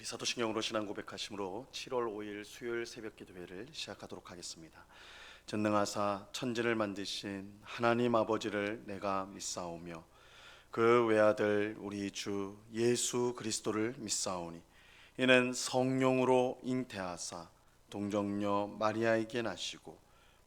사도신경으로 신앙 고백하심으로 7월 5일 수요일 새벽 기도회를 시작하도록 하겠습니다. 전능하사 천지를 만드신 하나님 아버지를 내가 믿사오며 그 외아들 우리 주 예수 그리스도를 믿사오니 이는 성령으로 잉태하사 동정녀 마리아에게 나시고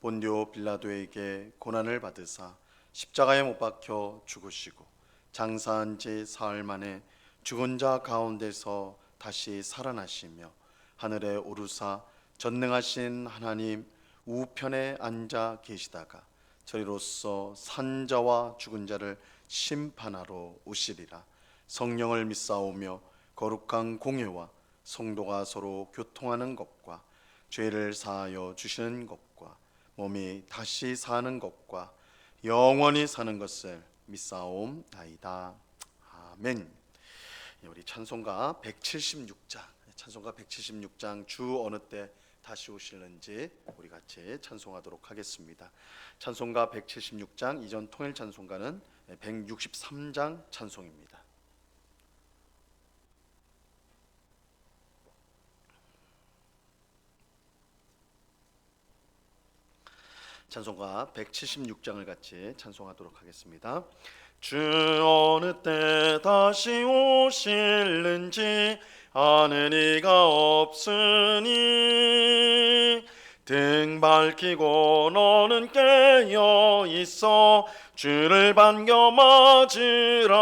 본디오 빌라도에게 고난을 받으사 십자가에 못 박혀 죽으시고 장사한 지 사흘 만에 죽은 자 가운데서 다시 살아나시며 하늘에 오르사 전능하신 하나님 우편에 앉아 계시다가 저리로서 산 자와 죽은 자를 심판하러 오시리라. 성령을 믿사오며 거룩한 공회와 성도가 서로 교통하는 것과 죄를 사하여 주시는 것과 몸이 다시 사는 것과 영원히 사는 것을 믿사옵나이다. 아멘. 우리 찬송가 176장 주 어느 때 다시 오실는지 우리 같이 찬송하도록 하겠습니다. 찬송가 176장 이전 통일 찬송가는 163장 찬송입니다. 찬송가 176장을 같이 찬송하도록 하겠습니다. 주 어느 때 다시 오실는지 아는 이가 없으니 등 밝히고 너는 깨어 있어 주를 반겨 맞으라.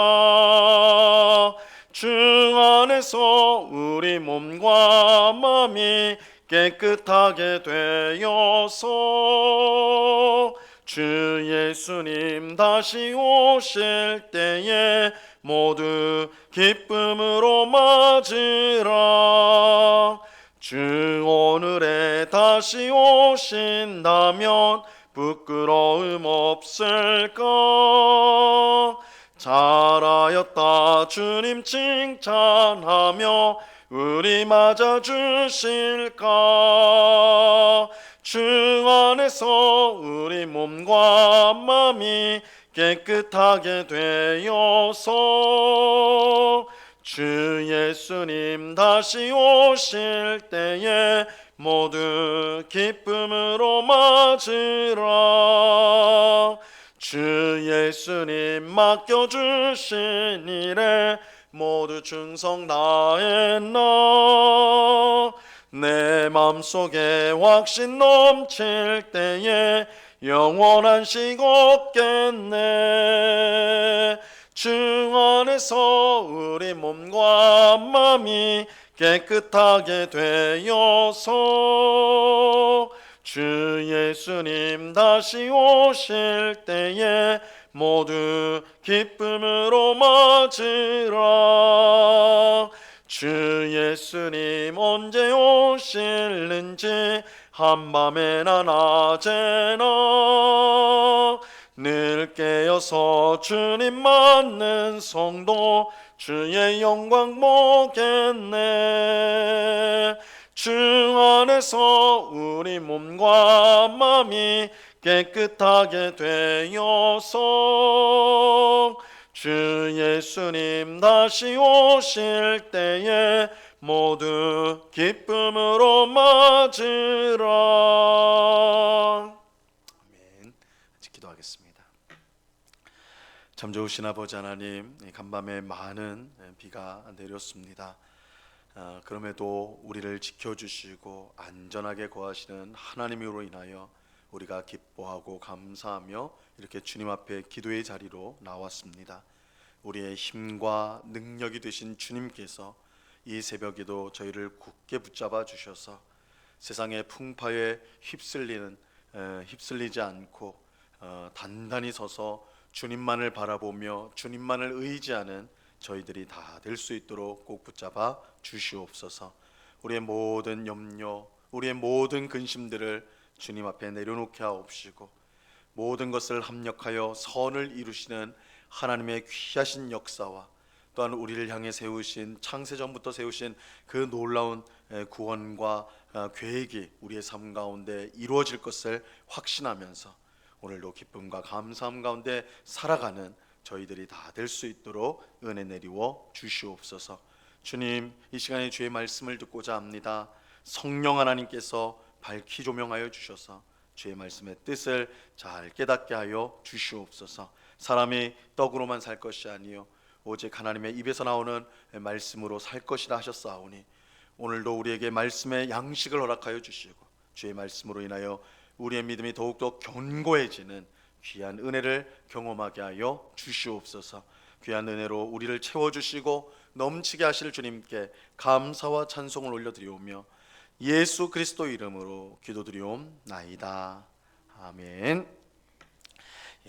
주 안에서 우리 몸과 마음이 깨끗하게 되어서 주 예수님 다시 오실 때에 모두 기쁨으로 맞으라. 주 오늘에 다시 오신다면 부끄러움 없을까? 잘하였다 주님 칭찬하며 우리 맞아 주실까? 주 안에서 우리 몸과 마음이 깨끗하게 되어서 주 예수님 다시 오실 때에 모두 기쁨으로 맞으라. 주 예수님 맡겨주신 일에 모두 충성 다했나? 내 맘속에 확신 넘칠 때에 영원한 식 없겠네. 주 안에서 우리 몸과 마음이 깨끗하게 되어서 주 예수님 다시 오실 때에 모두 기쁨으로 맞으라. 주 예수님 언제 오실는지 한밤에나 낮에나 늘 깨어서 주님 맞는 성도 주의 영광 보겠네. 주 안에서 우리 몸과 마음이 깨끗하게 되어서 주 예수님 다시 오실 때에 모두 기쁨으로 맞으라. 아멘. 기도하겠습니다. 참 좋으신 아버지 하나님, 간밤에 많은 비가 내렸습니다. 그럼에도 우리를 지켜주시고 안전하게 거하시는 하나님으로 인하여 우리가 기뻐하고 감사하며 이렇게 주님 앞에 기도의 자리로 나왔습니다. 우리의 힘과 능력이 되신 주님께서 이 새벽에도 저희를 굳게 붙잡아 주셔서 세상의 풍파에 휩쓸리지 않고 단단히 서서 주님만을 바라보며 주님만을 의지하는 저희들이 다 될 수 있도록 꼭 붙잡아 주시옵소서. 우리의 모든 염려, 우리의 모든 근심들을 주님 앞에 내려놓게 하옵시고 모든 것을 합력하여 선을 이루시는 하나님의 귀하신 역사와 또한 우리를 향해 세우신 창세전부터 세우신 그 놀라운 구원과 계획이 우리의 삶 가운데 이루어질 것을 확신하면서 오늘도 기쁨과 감사함 가운데 살아가는 저희들이 다 될 수 있도록 은혜 내리워 주시옵소서. 주님, 이 시간에 주의 말씀을 듣고자 합니다. 성령 하나님께서 밝히 조명하여 주셔서 주의 말씀의 뜻을 잘 깨닫게 하여 주시옵소서. 사람이 떡으로만 살 것이 아니요 오직 하나님의 입에서 나오는 말씀으로 살 것이라 하셨사오니 오늘도 우리에게 말씀의 양식을 허락하여 주시고 주의 말씀으로 인하여 우리의 믿음이 더욱더 견고해지는 귀한 은혜를 경험하게 하여 주시옵소서. 귀한 은혜로 우리를 채워주시고 넘치게 하실 주님께 감사와 찬송을 올려드리오며 예수 그리스도 이름으로 기도드리옵나이다. 아멘.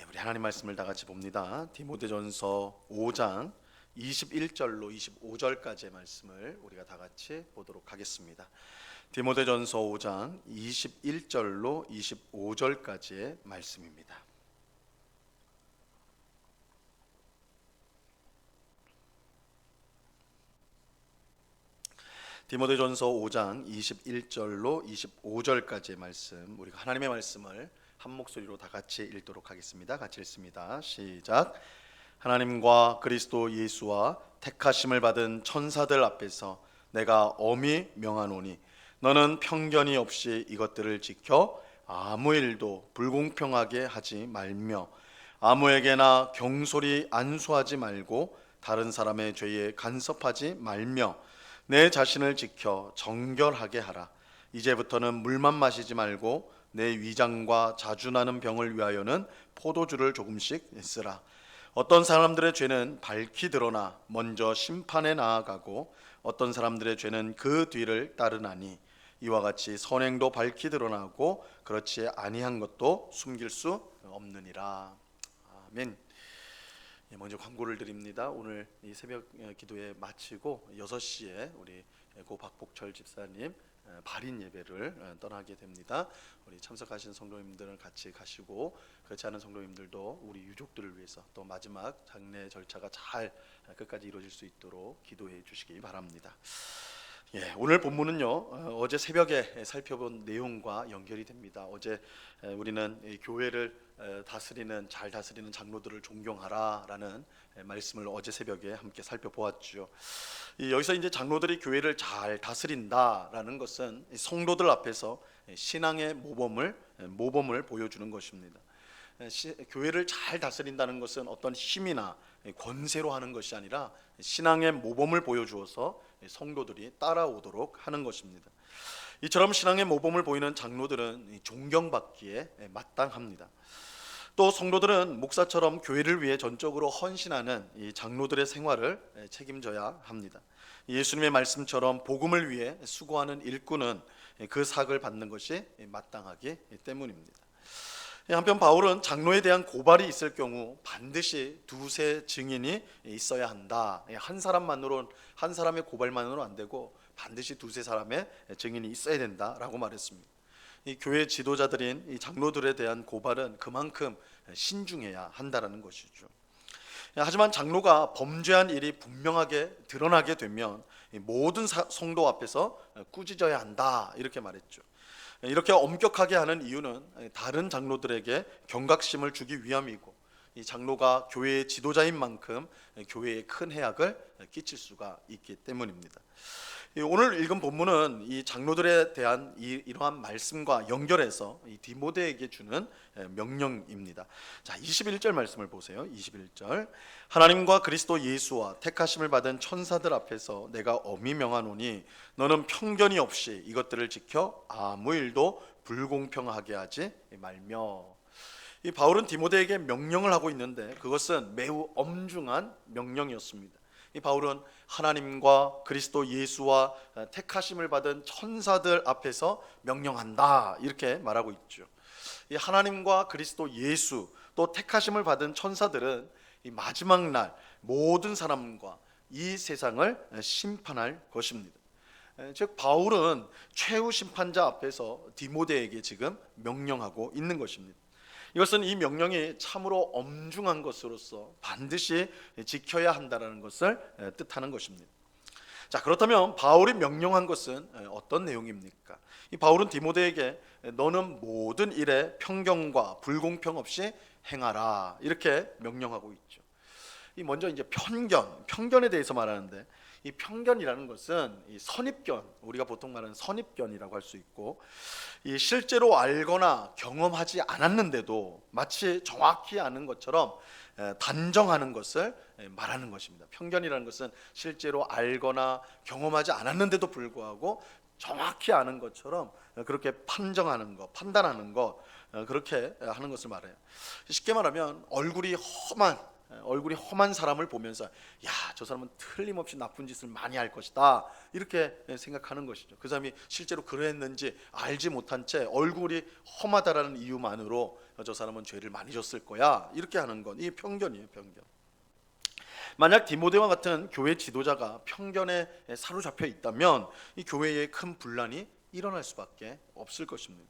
우리 하나님 말씀을 다 같이 봅니다. 디모데전서 5장 21절로 25절까지의 말씀을 우리가 다 같이 보도록 하겠습니다. 디모데전서 5장 21절로 25절까지의 말씀입니다. 디모데전서 5장 21절로 25절까지의 말씀, 우리가 하나님의 말씀을 한 목소리로 다 같이 읽도록 하겠습니다. 같이 읽습니다. 시작. 하나님과 그리스도 예수와 택하심을 받은 천사들 앞에서 내가 엄히 명하노니 너는 편견이 없이 이것들을 지켜 아무 일도 불공평하게 하지 말며 아무에게나 경솔히 안수하지 말고 다른 사람의 죄에 간섭하지 말며 내 자신을 지켜 정결하게 하라. 이제부터는 물만 마시지 말고 내 위장과 자주 나는 병을 위하여는 포도주를 조금씩 쓰라. 어떤 사람들의 죄는 밝히 드러나 먼저 심판에 나아가고 어떤 사람들의 죄는 그 뒤를 따르나니 이와 같이 선행도 밝히 드러나고 그렇지 아니한 것도 숨길 수 없느니라. 아멘. 먼저 광고를 드립니다. 오늘 이 새벽 기도회 마치고 6시에 우리 고 박복철 집사님 발인 예배를 떠나게 됩니다. 우리 참석하신 성도님들은 같이 가시고 그렇지 않은 성도님들도 우리 유족들을 위해서 또 마지막 장례 절차가 잘 끝까지 이루어질 수 있도록 기도해 주시기 바랍니다. 오늘 본문은요 어제 새벽에 살펴본 내용과 연결이 됩니다. 어제 우리는 이 교회를 잘 다스리는 장로들을 존경하라라는 말씀을 어제 새벽에 함께 살펴보았죠. 여기서 이제 장로들이 교회를 잘 다스린다라는 것은 성도들 앞에서 신앙의 모범을 보여주는 것입니다. 교회를 잘 다스린다는 것은 어떤 힘이나 권세로 하는 것이 아니라 신앙의 모범을 보여주어서 성도들이 따라오도록 하는 것입니다. 이처럼 신앙의 모범을 보이는 장로들은 존경받기에 마땅합니다. 또 성도들은 목사처럼 교회를 위해 전적으로 헌신하는 이 장로들의 생활을 책임져야 합니다. 예수님의 말씀처럼 복음을 위해 수고하는 일꾼은 그 삭을 받는 것이 마땅하기 때문입니다. 한편 바울은 장로에 대한 고발이 있을 경우 반드시 두세 증인이 있어야 한다. 한 사람의 고발만으로는 안 되고 반드시 두세 사람의 증인이 있어야 된다라고 말했습니다. 이 교회 지도자들인 이 장로들에 대한 고발은 그만큼 신중해야 한다라는 것이죠. 하지만 장로가 범죄한 일이 분명하게 드러나게 되면 모든 성도 앞에서 꾸짖어야 한다 이렇게 말했죠. 이렇게 엄격하게 하는 이유는 다른 장로들에게 경각심을 주기 위함이고 이 장로가 교회의 지도자인 만큼 교회에 큰 해악을 끼칠 수가 있기 때문입니다. 오늘 읽은 본문은 이 장로들에 대한 이러한 말씀과 연결해서 이 디모데에게 주는 명령입니다. 자, 21절 말씀을 보세요. 21절. 하나님과 그리스도 예수와 택하심을 받은 천사들 앞에서 내가 엄히 명하노니 너는 편견이 없이 이것들을 지켜 아무 일도 불공평하게 하지 말며. 이 바울은 디모데에게 명령을 하고 있는데 그것은 매우 엄중한 명령이었습니다. 이 바울은 하나님과 그리스도 예수와 택하심을 받은 천사들 앞에서 명령한다 이렇게 말하고 있죠. 이 하나님과 그리스도 예수 또 택하심을 받은 천사들은 이 마지막 날 모든 사람과 이 세상을 심판할 것입니다. 즉 바울은 최후 심판자 앞에서 디모데에게 지금 명령하고 있는 것입니다. 이것은 이 명령이 참으로 엄중한 것으로서 반드시 지켜야 한다는 것을 뜻하는 것입니다. 자, 그렇다면 바울이 명령한 것은 어떤 내용입니까? 이 바울은 디모데에게 너는 모든 일에 편견과 불공평 없이 행하라 이렇게 명령하고 있죠. 이 먼저 이제 편견에 대해서 말하는데 이 편견이라는 것은 이 선입견, 우리가 보통 말하는 선입견이라고 할 수 있고, 이 실제로 알거나 경험하지 않았는데도 마치 정확히 아는 것처럼 단정하는 것을 말하는 것입니다. 편견이라는 것은 실제로 알거나 경험하지 않았는데도 불구하고 정확히 아는 것처럼 그렇게 판정하는 것, 판단하는 것, 그렇게 하는 것을 말해요. 쉽게 말하면 얼굴이 험한 사람을 보면서 야, 저 사람은 틀림없이 나쁜 짓을 많이 할 것이다, 이렇게 생각하는 것이죠. 그 사람이 실제로 그랬는지 알지 못한 채 얼굴이 험하다라는 이유만으로 저 사람은 죄를 많이 졌을 거야, 이렇게 하는 건 이 편견이에요, 편견. 만약 디모데와 같은 교회 지도자가 편견에 사로잡혀 있다면 이 교회에 큰 분란이 일어날 수밖에 없을 것입니다.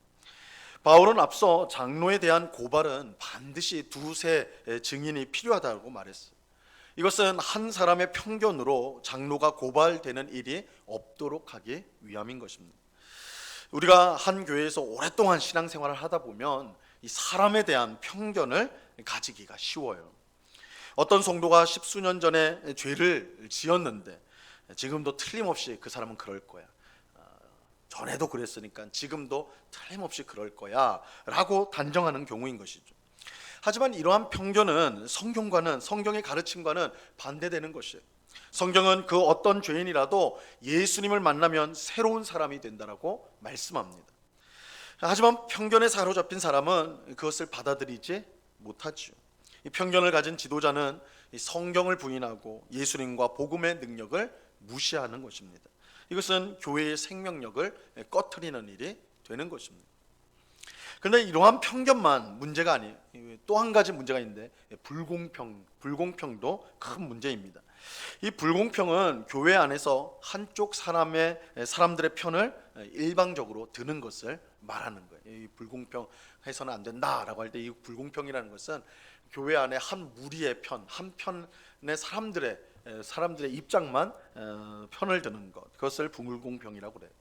바울은 앞서 장로에 대한 고발은 반드시 두세 증인이 필요하다고 말했어요. 이것은 한 사람의 편견으로 장로가 고발되는 일이 없도록 하기 위함인 것입니다. 우리가 한 교회에서 오랫동안 신앙생활을 하다 보면 이 사람에 대한 편견을 가지기가 쉬워요. 어떤 성도가 십수년 전에 죄를 지었는데 지금도 틀림없이 그 사람은 그럴 거야, 전에도 그랬으니까 지금도 틀림없이 그럴 거야 라고 단정하는 경우인 것이죠. 하지만 이러한 편견은 성경의 가르침과는 반대되는 것이에요. 성경은 그 어떤 죄인이라도 예수님을 만나면 새로운 사람이 된다라고 말씀합니다. 하지만 편견에 사로잡힌 사람은 그것을 받아들이지 못하죠. 이 편견을 가진 지도자는 성경을 부인하고 예수님과 복음의 능력을 무시하는 것입니다. 이것은 교회의 생명력을 꺼트리는 일이 되는 것입니다. 그런데 이러한 편견만 문제가 아니에요. 또 한 가지 문제가 있는데 불공평도 큰 문제입니다. 이 불공평은 교회 안에서 한쪽 사람들의 편을 일방적으로 드는 것을 말하는 거예요. 이 불공평해서는 안 된다라고 할 때 이 불공평이라는 것은 교회 안에 한 무리의 편, 한 편의 사람들의 입장만 편을 드는 것, 그것을 불공평이라고 그래요.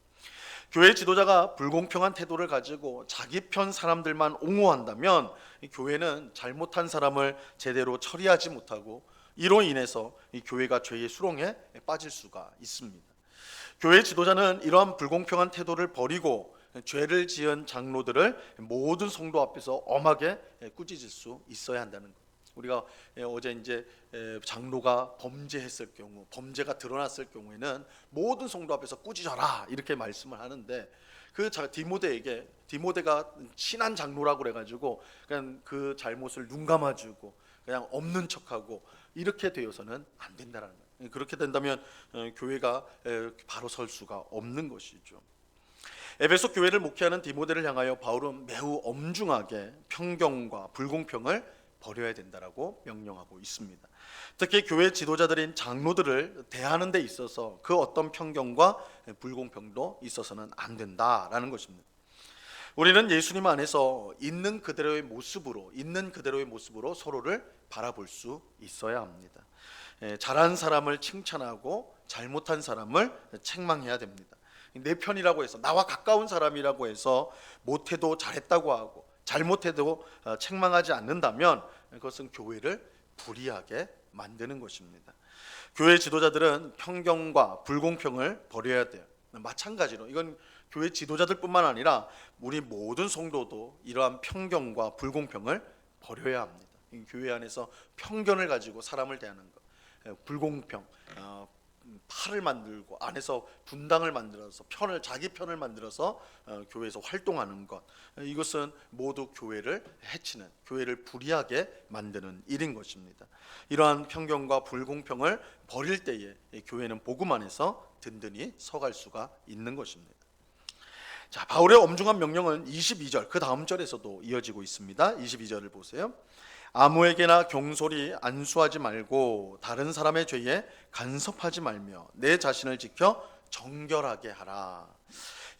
교회 지도자가 불공평한 태도를 가지고 자기 편 사람들만 옹호한다면 이 교회는 잘못한 사람을 제대로 처리하지 못하고 이로 인해서 이 교회가 죄의 수렁에 빠질 수가 있습니다. 교회 지도자는 이러한 불공평한 태도를 버리고 죄를 지은 장로들을 모든 성도 앞에서 엄하게 꾸짖을 수 있어야 한다는 것. 우리가 어제 이제 장로가 범죄했을 경우, 범죄가 드러났을 경우에는 모든 성도 앞에서 꾸짖어라 이렇게 말씀을 하는데, 그 디모데가 친한 장로라고 그래가지고 그냥 그 잘못을 눈 감아주고 그냥 없는 척하고 이렇게 되어서는 안 된다는 거예요. 그렇게 된다면 교회가 바로 설 수가 없는 것이죠. 에베소 교회를 목회하는 디모데를 향하여 바울은 매우 엄중하게 편견과 불공평을 버려야 된다라고 명령하고 있습니다. 특히 교회 지도자들인 장로들을 대하는 데 있어서 그 어떤 편견과 불공평도 있어서는 안 된다라는 것입니다. 우리는 예수님 안에서 있는 그대로의 모습으로 서로를 바라볼 수 있어야 합니다. 잘한 사람을 칭찬하고 잘못한 사람을 책망해야 됩니다. 내 편이라고 해서, 나와 가까운 사람이라고 해서 못해도 잘했다고 하고 잘못해도 책망하지 않는다면 그것은 교회를 불의하게 만드는 것입니다. 교회 지도자들은 편견과 불공평을 버려야 돼요. 마찬가지로 이건 교회 지도자들뿐만 아니라 우리 모든 성도도 이러한 편견과 불공평을 버려야 합니다. 교회 안에서 편견을 가지고 사람을 대하는 것, 불공평, 팔을 만들고 안에서 분당을 만들어서 자기 편을 만들어서 교회에서 활동하는 것, 이것은 모두 교회를 해치는, 교회를 불의하게 만드는 일인 것입니다. 이러한 편견과 불공평을 버릴 때에 교회는 복음 안에서 든든히 서갈 수가 있는 것입니다. 자, 바울의 엄중한 명령은 22절 그 다음 절에서도 이어지고 있습니다. 22절을 보세요. 아무에게나 경솔히 안수하지 말고 다른 사람의 죄에 간섭하지 말며 내 자신을 지켜 정결하게 하라.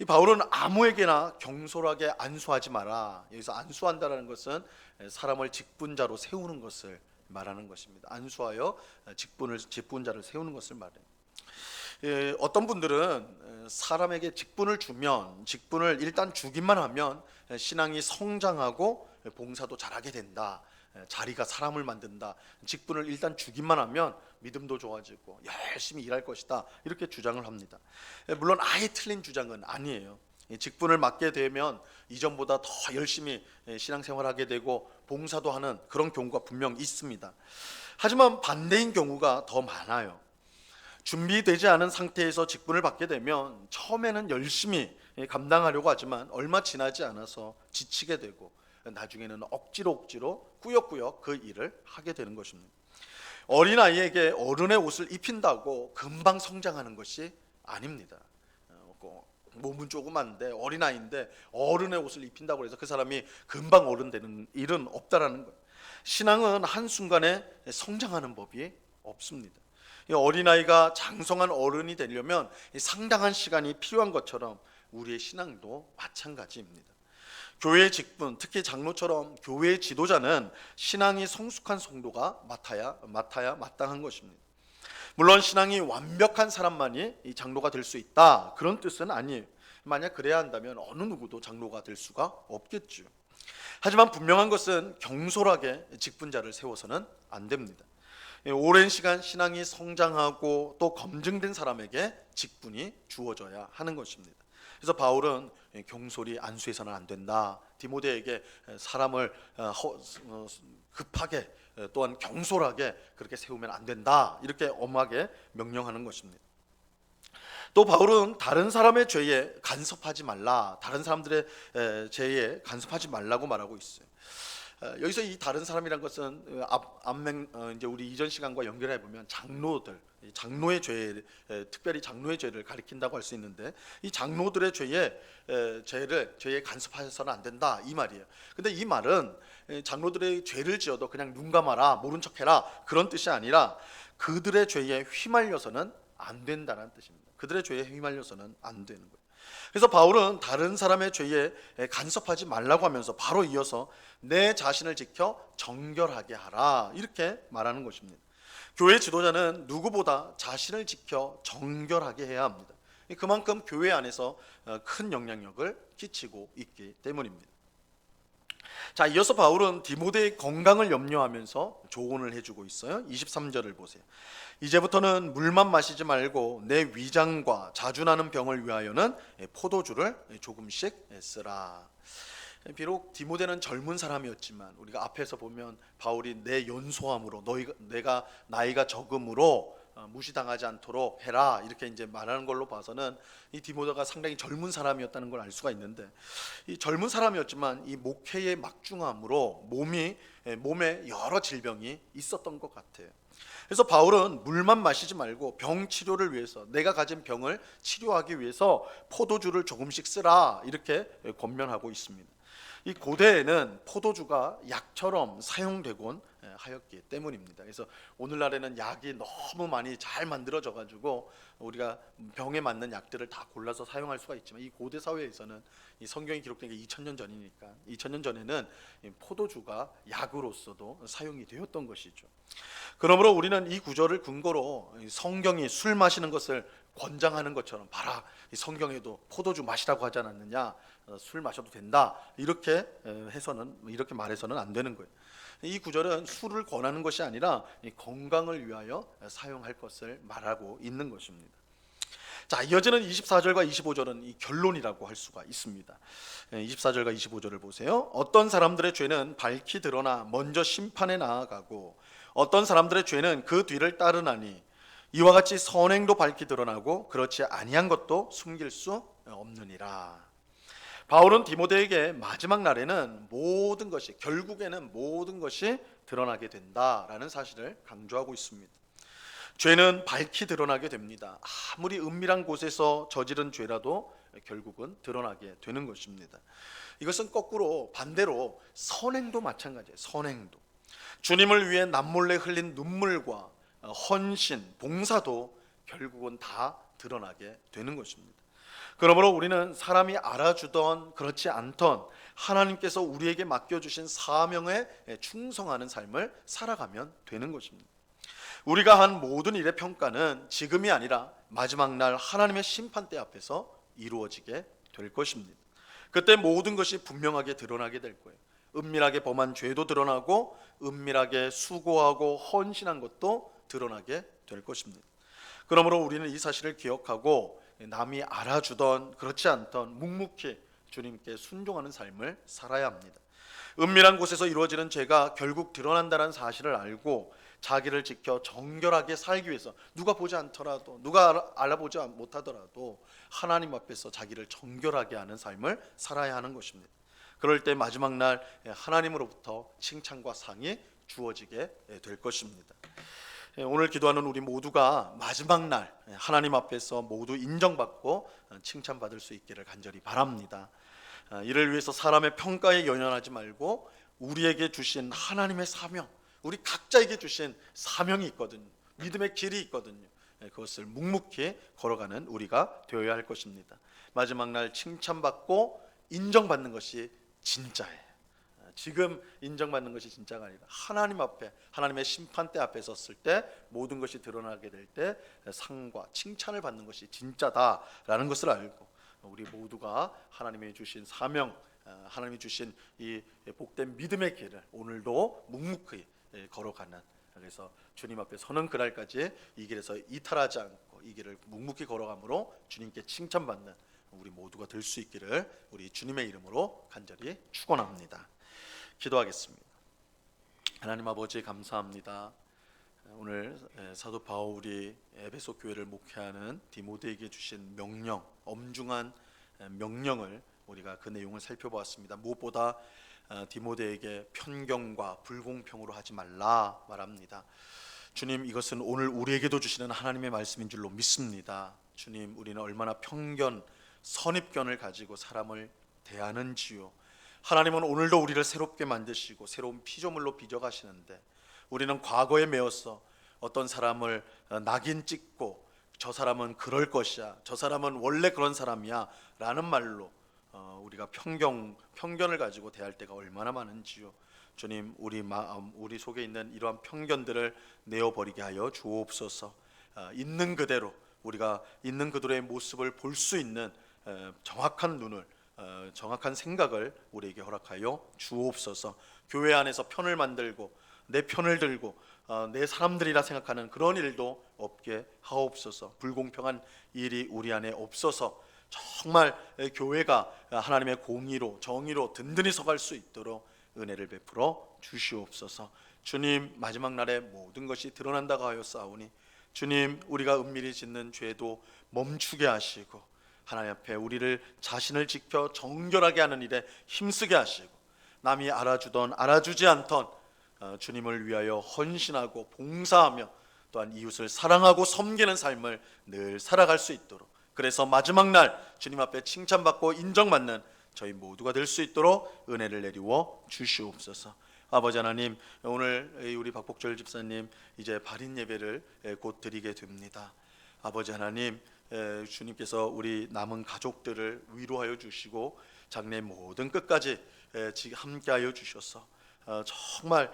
이 바울은 아무에게나 경솔하게 안수하지 마라. 여기서 안수한다라는 것은 사람을 직분자로 세우는 것을 말하는 것입니다. 안수하여 직분자를 세우는 것을 말해요. 어떤 분들은 사람에게 직분을 주면, 직분을 일단 주기만 하면 신앙이 성장하고 봉사도 잘하게 된다, 자리가 사람을 만든다. 직분을 일단 주기만 하면 믿음도 좋아지고 열심히 일할 것이다. 이렇게 주장을 합니다. 물론 아예 틀린 주장은 아니에요. 직분을 맡게 되면 이전보다 더 열심히 신앙생활하게 되고 봉사도 하는 그런 경우가 분명 있습니다. 하지만 반대인 경우가 더 많아요. 준비되지 않은 상태에서 직분을 받게 되면 처음에는 열심히 감당하려고 하지만 얼마 지나지 않아서 지치게 되고 나중에는 억지로 꾸역꾸역 그 일을 하게 되는 것입니다. 어린아이에게 어른의 옷을 입힌다고 금방 성장하는 것이 아닙니다. 몸은 조그만데 어린아이인데 어른의 옷을 입힌다고 해서 그 사람이 금방 어른 되는 일은 없다라는 거예요. 신앙은 한순간에 성장하는 법이 없습니다. 어린아이가 장성한 어른이 되려면 상당한 시간이 필요한 것처럼 우리의 신앙도 마찬가지입니다. 교회의 직분, 특히 장로처럼 교회의 지도자는 신앙이 성숙한 성도가 맡아야 마땅한 것입니다. 물론 신앙이 완벽한 사람만이 이 장로가 될 수 있다, 그런 뜻은 아니에요. 만약 그래야 한다면 어느 누구도 장로가 될 수가 없겠죠. 하지만 분명한 것은 경솔하게 직분자를 세워서는 안 됩니다. 오랜 시간 신앙이 성장하고 또 검증된 사람에게 직분이 주어져야 하는 것입니다. 그래서 바울은 경솔히 안수해서는 안 된다. 디모데에게 사람을 급하게 또한 경솔하게 그렇게 세우면 안 된다. 이렇게 엄하게 명령하는 것입니다. 또 바울은 다른 사람의 죄에 간섭하지 말라. 다른 사람들의 죄에 간섭하지 말라고 말하고 있어요. 여기서 이 다른 사람이란 것은 이제 우리 이전 시간과 연결해 보면 장로의 죄, 특별히 장로의 죄를 가리킨다고 할 수 있는데 이 장로들의 죄에 간섭하셔서는 안 된다 이 말이에요. 근데 이 말은 장로들의 죄를 지어도 그냥 눈 감아라, 모른 척해라 그런 뜻이 아니라 그들의 죄에 휘말려서는 안 된다는 뜻입니다. 그들의 죄에 휘말려서는 안 되는 거예요. 그래서 바울은 다른 사람의 죄에 간섭하지 말라고 하면서 바로 이어서 내 자신을 지켜 정결하게 하라 이렇게 말하는 것입니다. 교회 지도자는 누구보다 자신을 지켜 정결하게 해야 합니다. 그만큼 교회 안에서 큰 영향력을 끼치고 있기 때문입니다. 자, 이어서 바울은 디모데의 건강을 염려하면서 조언을 해주고 있어요. 23절을 보세요. 이제부터는 물만 마시지 말고 내 위장과 자주 나는 병을 위하여는 포도주를 조금씩 쓰라. 비록 디모데는 젊은 사람이었지만 우리가 앞에서 보면 바울이 내 연소함으로 내가 나이가 적음으로 무시당하지 않도록 해라 이렇게 이제 말하는 걸로 봐서는 이 디모데가 상당히 젊은 사람이었다는 걸 알 수가 있는데 이 젊은 사람이었지만 이 목회의 막중함으로 몸에 여러 질병이 있었던 것 같아요. 그래서 바울은 물만 마시지 말고 병 치료를 위해서 내가 가진 병을 치료하기 위해서 포도주를 조금씩 쓰라 이렇게 권면하고 있습니다. 이 고대에는 포도주가 약처럼 사용되곤 하였기 때문입니다. 그래서 오늘날에는 약이 너무 많이 잘 만들어져 가지고 우리가 병에 맞는 약들을 다 골라서 사용할 수가 있지만 이 고대 사회에서는 이 성경이 기록된 게 2000년 전이니까 2000년 전에는 포도주가 약으로서도 사용이 되었던 것이죠. 그러므로 우리는 이 구절을 근거로 성경이 술 마시는 것을 권장하는 것처럼 봐라 이 성경에도 포도주 마시라고 하지 않았느냐, 술 마셔도 된다 이렇게 말해서는 안 되는 거예요. 이 구절은 술을 권하는 것이 아니라 건강을 위하여 사용할 것을 말하고 있는 것입니다. 자, 이어지는 24절과 25절은 이 결론이라고 할 수가 있습니다. 24절과 25절을 보세요. 어떤 사람들의 죄는 밝히 드러나 먼저 심판에 나아가고 어떤 사람들의 죄는 그 뒤를 따르나니 이와 같이 선행도 밝히 드러나고 그렇지 아니한 것도 숨길 수 없느니라. 바울은 디모데에게 마지막 날에는 결국에는 모든 것이 드러나게 된다라는 사실을 강조하고 있습니다. 죄는 밝히 드러나게 됩니다. 아무리 은밀한 곳에서 저지른 죄라도 결국은 드러나게 되는 것입니다. 이것은 반대로 선행도 마찬가지예요. 선행도 주님을 위해 남몰래 흘린 눈물과 헌신, 봉사도 결국은 다 드러나게 되는 것입니다. 그러므로 우리는 사람이 알아주던 그렇지 않던 하나님께서 우리에게 맡겨주신 사명에 충성하는 삶을 살아가면 되는 것입니다. 우리가 한 모든 일의 평가는 지금이 아니라 마지막 날 하나님의 심판대 앞에서 이루어지게 될 것입니다. 그때 모든 것이 분명하게 드러나게 될 거예요. 은밀하게 범한 죄도 드러나고 은밀하게 수고하고 헌신한 것도 드러나게 될 것입니다. 그러므로 우리는 이 사실을 기억하고 남이 알아주던 그렇지 않던 묵묵히 주님께 순종하는 삶을 살아야 합니다. 은밀한 곳에서 이루어지는 죄가 결국 드러난다는 사실을 알고 자기를 지켜 정결하게 살기 위해서 누가 보지 않더라도 누가 알아보지 못하더라도 하나님 앞에서 자기를 정결하게 하는 삶을 살아야 하는 것입니다. 그럴 때 마지막 날 하나님으로부터 칭찬과 상이 주어지게 될 것입니다. 오늘 기도하는 우리 모두가 마지막 날 하나님 앞에서 모두 인정받고 칭찬받을 수 있기를 간절히 바랍니다. 이를 위해서 사람의 평가에 연연하지 말고 우리에게 주신 하나님의 사명, 우리 각자에게 주신 사명이 있거든요. 믿음의 길이 있거든요. 그것을 묵묵히 걸어가는 우리가 되어야 할 것입니다. 마지막 날 칭찬받고 인정받는 것이 진짜예요. 지금 인정받는 것이 진짜가 아니라 하나님 앞에, 하나님의 심판대 앞에 섰을 때 모든 것이 드러나게 될 때 상과 칭찬을 받는 것이 진짜다라는 것을 알고 우리 모두가 하나님이 주신 사명, 하나님이 주신 이 복된 믿음의 길을 오늘도 묵묵히 걸어가는, 그래서 주님 앞에 서는 그날까지 이 길에서 이탈하지 않고 이 길을 묵묵히 걸어감으로 주님께 칭찬받는 우리 모두가 될 수 있기를 우리 주님의 이름으로 간절히 축원합니다. 기도하겠습니다. 하나님 아버지 감사합니다. 오늘 사도 바울이 에베소 교회를 목회하는 디모데에게 주신 명령, 엄중한 명령을 우리가 그 내용을 살펴보았습니다. 무엇보다 디모데에게 편견과 불공평으로 하지 말라 말합니다. 주님, 이것은 오늘 우리에게도 주시는 하나님의 말씀인 줄로 믿습니다. 주님, 우리는 얼마나 편견, 선입견을 가지고 사람을 대하는지요. 하나님은 오늘도 우리를 새롭게 만드시고 새로운 피조물로 빚어가시는데 우리는 과거에 매어서 어떤 사람을 낙인 찍고 저 사람은 그럴 것이야, 저 사람은 원래 그런 사람이야 라는 말로 우리가 편견을 가지고 대할 때가 얼마나 많은지요. 주님, 우리 마음, 우리 속에 있는 이러한 편견들을 내어버리게 하여 주옵소서. 있는 그대로 우리가 있는 그대로의 모습을 볼 수 있는 정확한 눈을, 정확한 생각을 우리에게 허락하여 주옵소서. 교회 안에서 편을 만들고 내 편을 들고 내 사람들이라 생각하는 그런 일도 없게 하옵소서. 불공평한 일이 우리 안에 없어서 정말 교회가 하나님의 공의로 정의로 든든히 서갈 수 있도록 은혜를 베풀어 주시옵소서. 주님, 마지막 날에 모든 것이 드러난다고 하였사오니 주님, 우리가 은밀히 짓는 죄도 멈추게 하시고 하나님 앞에 우리를 자신을 지켜 정결하게 하는 일에 힘쓰게 하시고 남이 알아주던 알아주지 않던 주님을 위하여 헌신하고 봉사하며 또한 이웃을 사랑하고 섬기는 삶을 늘 살아갈 수 있도록, 그래서 마지막 날 주님 앞에 칭찬받고 인정받는 저희 모두가 될 수 있도록 은혜를 내리워 주시옵소서. 아버지 하나님, 오늘 우리 박복절 집사님 이제 발인 예배를 곧 드리게 됩니다. 아버지 하나님, 주님께서 우리 남은 가족들을 위로하여 주시고 장래 모든 끝까지 함께하여 주셔서 정말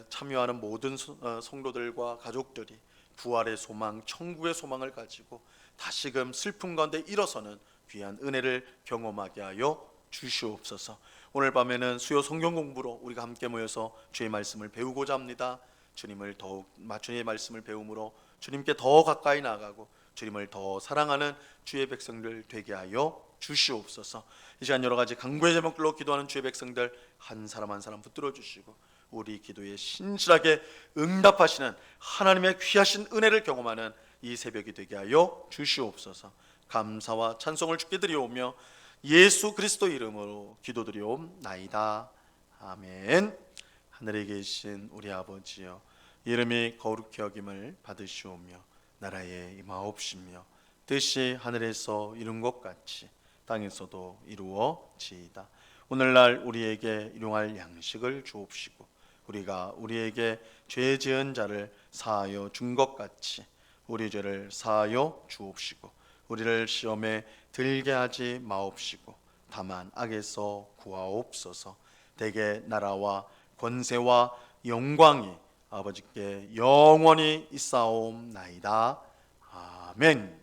참여하는 모든 성도들과 가족들이 부활의 소망, 천국의 소망을 가지고 다시금 슬픔 가운데 일어서는 귀한 은혜를 경험하게 하여 주시옵소서. 오늘 밤에는 수요 성경 공부로 우리가 함께 모여서 주의 말씀을 배우고자 합니다. 주님을 더욱 주의 말씀을 배움으로 주님께 더 가까이 나아가고 주님을 더 사랑하는 주의 백성들 되게 하여 주시옵소서. 이 시간 여러 가지 간구의 제목들로 기도하는 주의 백성들 한 사람 한 사람 붙들어 주시고 우리 기도에 신실하게 응답하시는 하나님의 귀하신 은혜를 경험하는 이 새벽이 되게 하여 주시옵소서. 감사와 찬송을 주께 드리오며 예수 그리스도 이름으로 기도드리옵나이다. 아멘. 하늘에 계신 우리 아버지여, 이름이 거룩히 여김을 받으시오며 나라에 임하옵시며 뜻이 하늘에서 이룬 것 같이 땅에서도 이루어지이다. 오늘날 우리에게 일용할 양식을 주옵시고 우리가 우리에게 죄 지은 자를 사하여 준 것 같이 우리 죄를 사하여 주옵시고 우리를 시험에 들게 하지 마옵시고 다만 악에서 구하옵소서. 대개 나라와 권세와 영광이 아버지께 영원히 있사옵나이다. 아멘.